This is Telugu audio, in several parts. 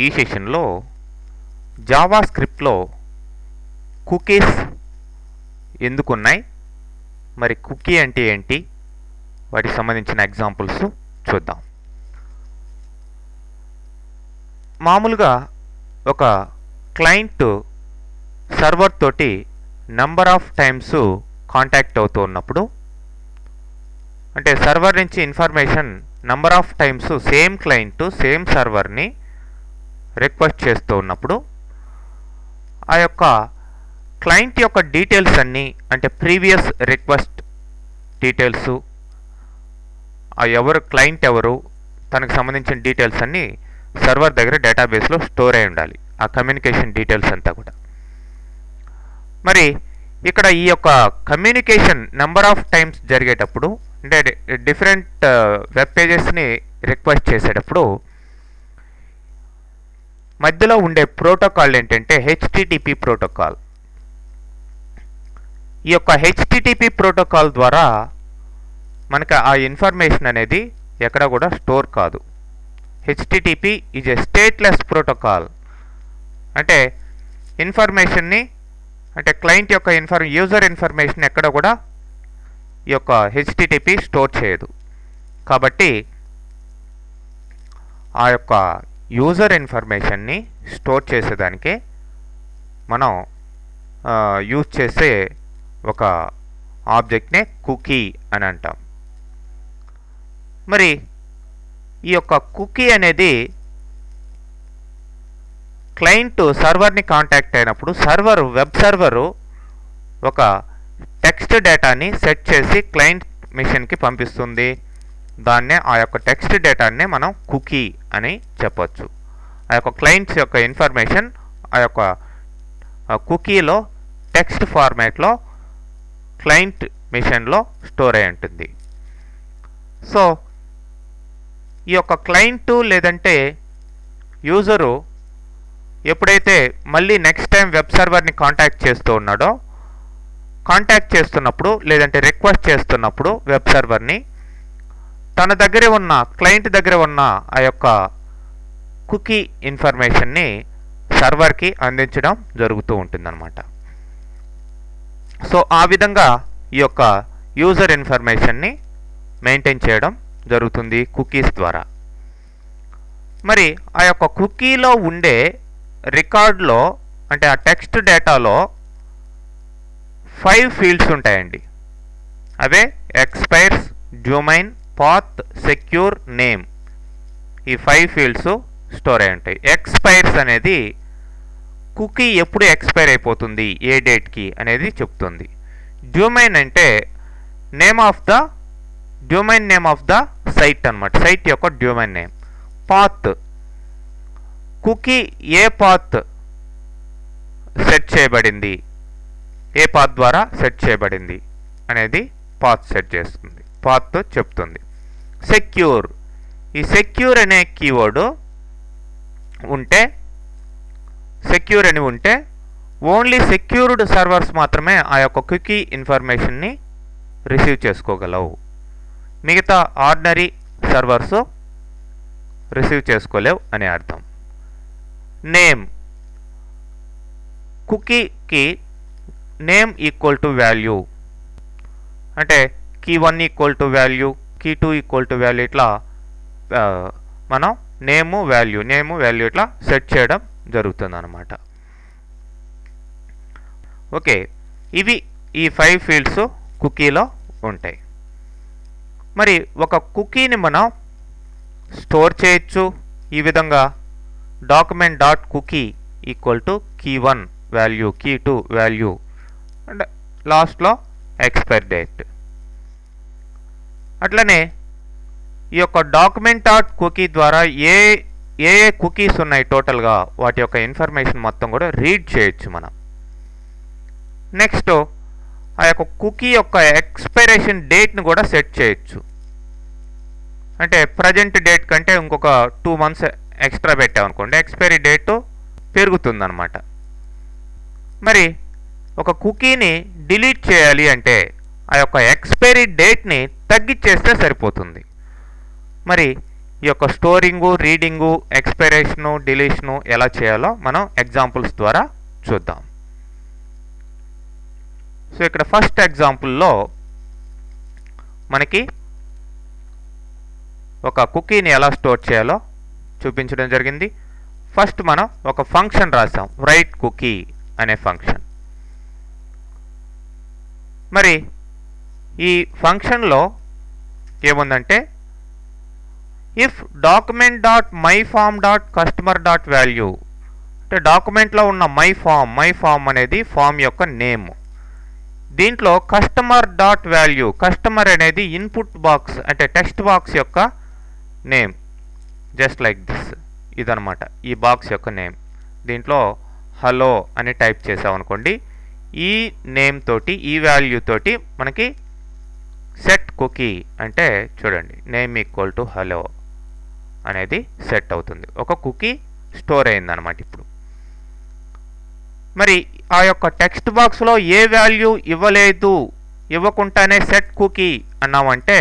ఈ సెషన్లో జావా స్క్రిప్ట్లో కుకీస్ ఎందుకున్నాయి, మరి కుకీ అంటే ఏంటి, వాటికి సంబంధించిన ఎగ్జాంపుల్స్ చూద్దాం. మామూలుగా ఒక క్లయింట్ సర్వర్ తోటి నెంబర్ ఆఫ్ టైమ్స్ కాంటాక్ట్ అవుతూ ఉన్నప్పుడు, అంటే సర్వర్ నుంచి information number of times same client same సర్వర్ని రిక్వెస్ట్ చేస్తూ ఉన్నప్పుడు ఆ యొక్క క్లయింట్ యొక్క డీటెయిల్స్ అన్నీ, అంటే ప్రీవియస్ రిక్వెస్ట్ డీటెయిల్స్, ఆ క్లయింట్ ఎవరు, తనకు సంబంధించిన డీటెయిల్స్ అన్నీ సర్వర్ దగ్గర డేటాబేస్లో స్టోర్ అయి ఉండాలి, ఆ కమ్యూనికేషన్ డీటెయిల్స్ అంతా కూడా. మరి ఇక్కడ ఈ యొక్క కమ్యూనికేషన్ నెంబర్ ఆఫ్ టైమ్స్ జరిగేటప్పుడు, అంటే డిఫరెంట్ వెబ్ పేజెస్ని రిక్వెస్ట్ చేసేటప్పుడు మధ్యలో ఉండే ప్రోటోకాల్ ఏంటంటే హెచ్టిటిపి ప్రోటోకాల్. ఈ యొక్క హెచ్టిటిపి ప్రోటోకాల్ ద్వారా మనకి ఆ ఇన్ఫర్మేషన్ అనేది ఎక్కడ కూడా స్టోర్ కాదు. HTTP is a stateless protocol. అంటే ఇన్ఫర్మేషన్ని, అంటే క్లయింట్ యొక్క యూజర్ ఇన్ఫర్మేషన్ ఎక్కడ కూడా ఈ యొక్క హెచ్టిటిపి స్టోర్ చేయదు. కాబట్టి ఆ యొక్క యూజర్ ఇన్ఫర్మేషన్ని స్టోర్ చేసేదానికే మనం యూజ్ చేసే ఒక ఆబ్జెక్ట్నే కుకీ అని అంటాం. మరి ఈ యొక్క కుకీ అనేది క్లయింట్ సర్వర్ని కాంటాక్ట్ అయినప్పుడు వెబ్ సర్వరు ఒక టెక్స్ట్ డేటాని సెట్ చేసి క్లయింట్ మిషన్కి పంపిస్తుంది. ఆ యొక్క టెక్స్ట్ డేటానే మనం కుకీ అని చెప్పొచ్చు. ఆ యొక్క క్లయింట్స్ యొక్క ఇన్ఫర్మేషన్ ఆ యొక్క కుకీలో టెక్స్ట్ ఫార్మాట్లో క్లయింట్ మిషన్లో స్టోర్ అయి ఉంటుంది. సో ఈ యొక్క క్లయింటు లేదంటే యూజరు ఎప్పుడైతే మళ్ళీ నెక్స్ట్ టైం వెబ్ సర్వర్ని కాంటాక్ట్ చేస్తున్నప్పుడు లేదంటే రిక్వెస్ట్ చేస్తున్నప్పుడు వెబ్ సర్వర్ని తన దగ్గరే ఉన్న క్లయింట్ దగ్గర ఉన్న ఆ యొక్క కుకీ ఇన్ఫర్మేషన్ని సర్వర్కి అందించడం జరుగుతూ ఉంటుందన్నమాట. సో ఆ విధంగా ఈ యొక్క యూజర్ ఇన్ఫర్మేషన్ని మెయింటైన్ చేయడం జరుగుతుంది కుకీస్ ద్వారా. మరి ఆ యొక్క కుకీలో ఉండే రికార్డులో, అంటే ఆ టెక్స్ట్ డేటాలో 5 ఫీల్డ్స్ ఉంటాయండి. అవే expires, domain, path, secure, name. ఈ 5 ఫీల్డ్స్ స్టోర్ అయి ఉంటాయి. ఎక్స్పైర్స్ అనేది కుకీ ఎప్పుడు ఎక్స్పైర్ అయిపోతుంది, ఏ డేట్కి అనేది చెప్తుంది. డొమైన్ అంటే domain name of the site అన్నమాట, సైట్ యొక్క డొమైన్ నేమ్. పాత్, కుకీ ఏ పాత్ సెట్ చేయబడింది, ఏ పాత్ ద్వారా సెట్ చేయబడింది అనేది పాత్ సెట్ చేస్తుంది, పాత్ చెప్తుంది. సెక్యూర్, ఈ సెక్యూర్ అనే కీవర్డ్ ఉంటే ఓన్లీ సెక్యూర్డ్ సర్వర్స్ మాత్రమే ఆ యొక్క కుకీ ఇన్ఫర్మేషన్ని రిసీవ్ చేసుకోగలవు. మిగతా ఆర్డినరీ సర్వర్స్ రిసీవ్ చేసుకోలేవు అని అర్థం. నేమ్, కుకీకి నేమ్ ఈక్వల్ టు వాల్యూ, అంటే key 1 equal to value, key 2 equal to value, ఇట్లా మనం నేము వాల్యూ ఇట్లా సెట్ చేయడం జరుగుతుంది అన్నమాట. ఓకే, ఇవి ఈ 5 ఫీల్డ్స్ కుకీలో ఉంటాయి. మరి ఒక కుకీని మనం స్టోర్ చేయొచ్చు ఈ విధంగా. Document dot cookie equal to key 1 value, key 2 value, and లాస్ట్లో ఎక్స్పైర్ డేట్. అట్లనే ఈ యొక్క డాక్యుమెంట్ డాట్ కుకీ ద్వారా ఏ కుకీస్ ఉన్నాయి టోటల్గా వాటి యొక్క ఇన్ఫర్మేషన్ మొత్తం కూడా రీడ్ చేయొచ్చు మనం. నెక్స్ట్ ఆ యొక్క కుకీ యొక్క ఎక్స్పైరేషన్ డేట్ని కూడా సెట్ చేయొచ్చు. అంటే ప్రజెంట్ డేట్ కంటే ఇంకొక 2 months ఎక్స్ట్రా పెట్టామనుకోండి, ఎక్స్పైరీ డేట్ పెరుగుతుందన్నమాట. మరి ఒక కుకీని డిలీట్ చేయాలి అంటే ఆ యొక్క ఎక్స్పైరీ డేట్ని తగ్గించేస్తే సరిపోతుంది. మరి ఈ యొక్క స్టోరింగు, రీడింగు, ఎక్స్పైరేషను, డిలీషను ఎలా చేయాలో మనం ఎగ్జాంపుల్స్ ద్వారా చూద్దాం. సో ఇక్కడ ఫస్ట్ ఎగ్జాంపుల్లో మనకి ఒక కుకీని ఎలా స్టోర్ చేయాలో చూపించడం జరిగింది. ఫస్ట్ మనం ఒక ఫంక్షన్ రాసాం, రైట్ కుకీ అనే ఫంక్షన్. మరి ఈ ఫంక్షన్లో ఏముందంటే if document dot my form dot customer dot value, అంటే డాక్యుమెంట్లో ఉన్న మై ఫామ్ అనేది ఫామ్ యొక్క నేమ్. దీంట్లో కస్టమర్ డాట్ వాల్యూ, కస్టమర్ అనేది ఇన్పుట్ బాక్స్ అంటే టెక్స్ట్ బాక్స్ యొక్క నేమ్, జస్ట్ లైక్ దిస్. ఇదనమాట ఈ బాక్స్ యొక్క నేమ్. దీంట్లో హలో అని టైప్ చేసామనుకోండి, ఈ నేమ్ తోటి, ఈ వాల్యూ తోటి మనకి సెట్ కుకీ అంటే చూడండి నేమ్ ఈక్వల్ టు హలో అనేది సెట్ అవుతుంది. ఒక కుకీ స్టోర్ అయిందనమాట. ఇప్పుడు మరి ఆ యొక్క టెక్స్ట్ బాక్స్లో ఏ వాల్యూ ఇవ్వకుండానే సెట్ కుకీ అన్నామంటే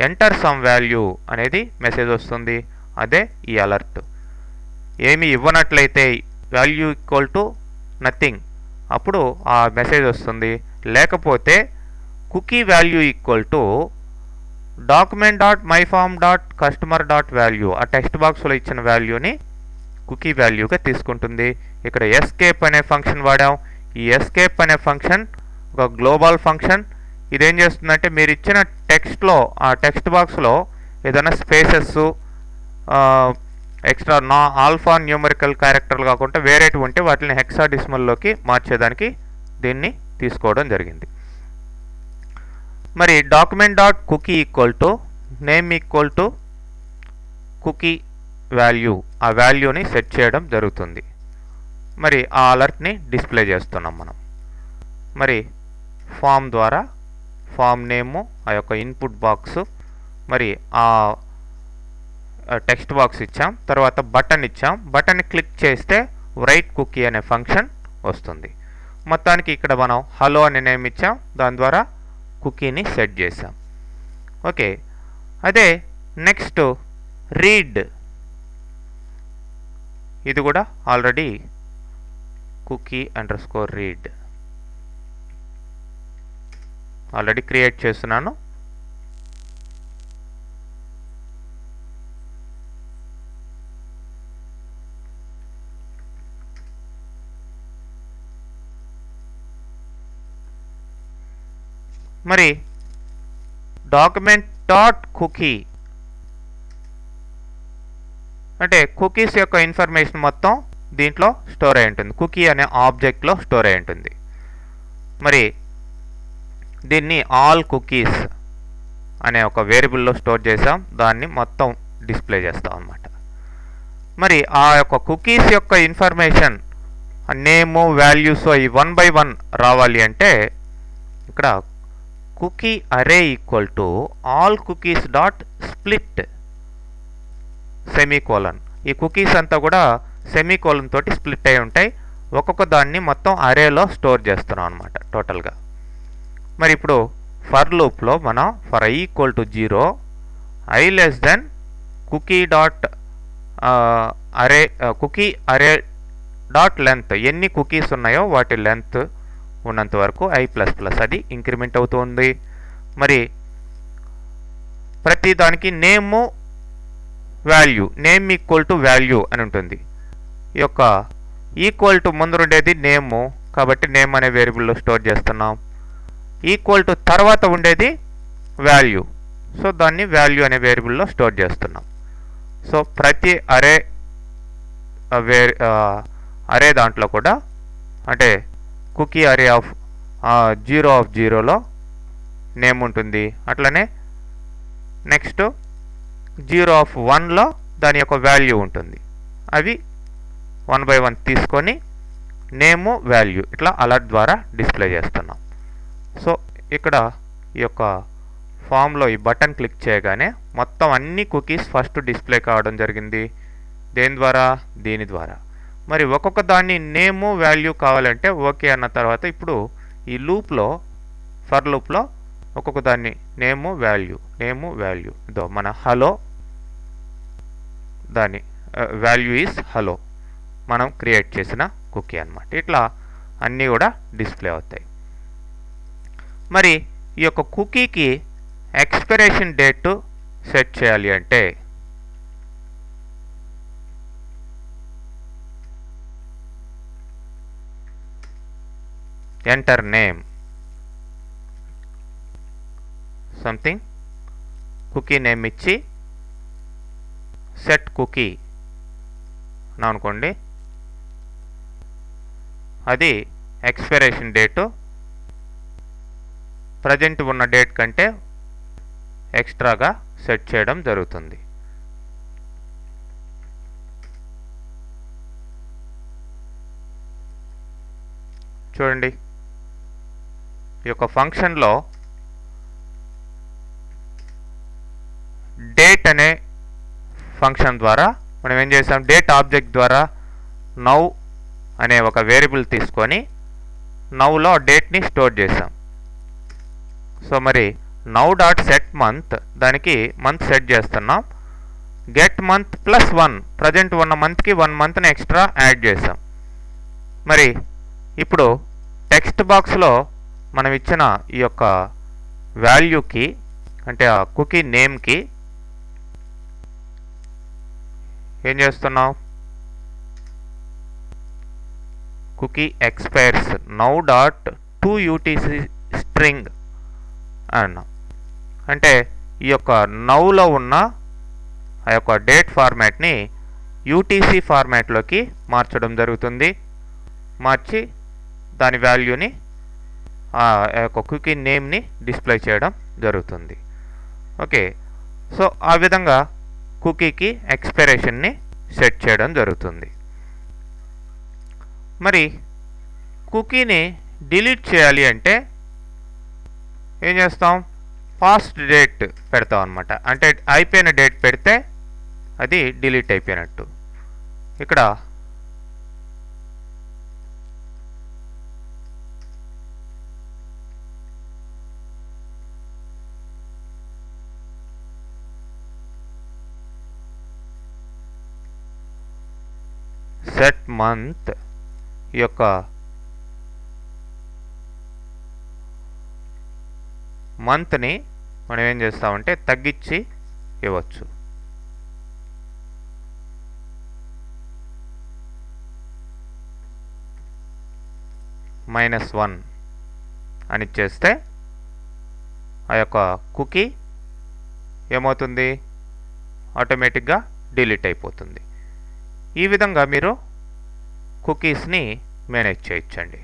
ఎంటర్ సమ్ వాల్యూ అనేది మెసేజ్ వస్తుంది. అదే ఈ అలర్ట్. ఏమి ఇవ్వనట్లయితే వాల్యూ ఈక్వల్ టు నథింగ్, అప్పుడు ఆ మెసేజ్ వస్తుంది. లేకపోతే cookie value equal to document dot my form dot customer dot value, ఆ టెక్స్ట్ బాక్స్లో ఇచ్చిన వాల్యూని కుకీ వాల్యూగా తీసుకుంటుంది. ఇక్కడ ఎస్కేప్ అనే ఫంక్షన్ వాడాం. ఈ ఎస్కేప్ అనే ఫంక్షన్ ఒక గ్లోబల్ ఫంక్షన్. ఇదేం చేస్తుందంటే మీరు ఇచ్చిన టెక్స్ట్లో, ఆ టెక్స్ట్ బాక్స్లో ఏదైనా స్పేసెస్ ఎక్స్ట్రా ఆల్ఫా న్యూమరికల్ క్యారెక్టర్లు కాకుండా వేరేటివి ఉంటే వాటిని హెక్సాడెసిమల్లోకి మార్చేదానికి దీన్ని తీసుకోవడం జరిగింది. మరి document dot cookie equal to name equal to cookie value, ఆ వాల్యూని సెట్ చేయడం జరుగుతుంది. మరి ఆ అలర్ట్ని డిస్ప్లే చేస్తున్నాం మనం. మరి ఫామ్ ద్వారా ఫామ్ నేము, ఆ యొక్క ఇన్పుట్ బాక్స్, మరి ఆ టెక్స్ట్ బాక్స్ ఇచ్చాం. తర్వాత బటన్ ఇచ్చాం. బటన్ని క్లిక్ చేస్తే రైట్ కుకీ అనే ఫంక్షన్ వస్తుంది. మొత్తానికి ఇక్కడ మనం హలో అనే నేమ్ ఇచ్చాం, దాని ద్వారా కుకీని సెట్ చేసాం. ఓకే, అదే నెక్స్ట్ రీడ్. ఇది కూడా already cookie underscore read already create చేస్తున్నాను. మరి డాక్యుమెంట్ డాట్ కుకీ అంటే కుకీస్ యొక్క ఇన్ఫర్మేషన్ మొత్తం దీంట్లో స్టోర్ అయి ఉంటుంది, కుకీ అనే ఆబ్జెక్ట్లో స్టోర్ అయి ఉంటుంది. మరి దీన్ని ఆల్ కుకీస్ అనే ఒక వేరియబుల్లో స్టోర్ చేసాం, దాన్ని మొత్తం డిస్ప్లే చేస్తాం అన్నమాట. మరి ఆ యొక్క కుకీస్ యొక్క ఇన్ఫర్మేషన్ నేము, వాల్యూస్ అవి 1 by 1 రావాలి అంటే ఇక్కడ కుకీ అరే equal to all cookies dot split semicolon. ఈ కుకీస్ అంతా కూడా సెమీకోలన్ తోటి స్ప్లిట్ అయి ఉంటాయి. ఒక్కొక్క దాన్ని మొత్తం అరేలో స్టోర్ చేస్తున్నాం అనమాట టోటల్గా. మరి ఇప్పుడు ఫర్ లూప్లో మనం for i equal to 0, i less than cookie dot array dot length, ఎన్ని కుకీస్ ఉన్నాయో వాటి లెంత్ ఉన్నంత వరకు i++ అది ఇంక్రిమెంట్ అవుతుంది. మరి ప్రతి దానికి name, value, name equal to value అని ఉంటుంది. ఈ యొక్క ఈక్వల్ టు ముందు ఉండేది నేము, కాబట్టి నేమ్ అనే వేరియబుల్లో స్టోర్ చేస్తున్నాం. ఈక్వల్ టు తర్వాత ఉండేది వాల్యూ, సో దాన్ని వాల్యూ అనే వేరియబుల్లో స్టోర్ చేస్తున్నాం. సో ప్రతి అరే దాంట్లో కూడా అంటే కుకీ అరే ఆఫ్ 0 నేమ్ ఉంటుంది. అట్లనే నెక్స్ట్ 0 దాని యొక్క వాల్యూ ఉంటుంది. అవి 1 by 1 తీసుకొని నేము, వాల్యూ ఇట్లా అలర్ట్ ద్వారా డిస్ప్లే చేస్తున్నాం. సో ఇక్కడ ఈ యొక్క ఫామ్లో ఈ బటన్ క్లిక్ చేయగానే మొత్తం అన్ని కుకీస్ ఫస్ట్ డిస్ప్లే కావడం జరిగింది. దేని ద్వారా? దీని ద్వారా. మరి ఒక్కొక్క దాన్ని నేము, వాల్యూ కావాలంటే ఓకే అన్న తర్వాత ఇప్పుడు ఈ లూప్లో, ఫర్ లూప్లో ఒక్కొక్క దాన్ని నేము, వాల్యూ ఇదో మన హలో దాని వాల్యూ ఈజ్ హలో, మనం క్రియేట్ చేసిన కుకీ అన్నమాట. ఇట్లా అన్నీ కూడా డిస్ప్లే అవుతాయి. మరి ఈ యొక్క కుకీకి ఎక్స్పైరేషన్ డేట్ సెట్ చేయాలి అంటే enter name something, cookie name ఇచ్చి సెట్ కుకీ అని అనుకోండి. అది ఎక్స్పైరేషన్ డేటు ప్రజెంట్ ఉన్న డేట్ కంటే ఎక్స్ట్రాగా సెట్ చేయడం జరుగుతుంది. చూడండి, ఈ యొక్క ఫంక్షన్లో డేట్ అనే ఫంక్షన్ ద్వారా మనం ఏం చేసాం, డేట్ ఆబ్జెక్ట్ ద్వారా నౌ అనే ఒక వేరియబుల్ తీసుకొని నౌలో డేట్ని స్టోర్ చేసాం. సో మరి నౌ డాట్ సెట్ మంత్, దానికి మంత్ సెట్ చేస్తున్నాం. గెట్ మంత్ ప్లస్ 1, ప్రజెంట్ ఉన్న మంత్కి 1 మంత్ని ఎక్స్ట్రా యాడ్ చేసాం. మరి ఇప్పుడు టెక్స్ట్ బాక్స్లో మనం ఇచ్చిన ఈ యొక్క వాల్యూకి, అంటే ఆ కుకీ నేమ్కి ఏం చేస్తున్నాం, cookie expires now dot to UTC string అన్నాం. అంటే ఈ యొక్క నౌలో ఉన్న ఆ యొక్క డేట్ ఫార్మాట్ని యూటీసీ ఫార్మాట్లోకి మార్చడం జరుగుతుంది. మార్చి దాని వాల్యూని ఆ యొక్క కుకీ నేమ్ని డిస్ప్లే చేయడం జరుగుతుంది. ఓకే, సో ఆ విధంగా కుకీకి ఎక్స్పైరేషన్ని సెట్ చేయడం జరుగుతుంది. మరి కుకీని డిలీట్ చేయాలి అంటే ఏం చేస్తాం, పాస్ట్ డేట్ పెడతాం అన్నమాట. అంటే అయిపోయిన డేట్ పెడితే అది డిలీట్ అయిపోయినట్టు. ఇక్కడ సెట్ మంత్ యొక్క మంత్ని మనం ఏం చేస్తామంటే తగ్గించి ఇవ్వచ్చు. -1 అని ఇచ్చేస్తే ఆ యొక్క కుకీ ఏమవుతుంది, ఆటోమేటిక్గా డిలీట్ అయిపోతుంది. ఈ విధంగా మీరు కుకీస్ని మేనేజ్ చేయొచ్చండి.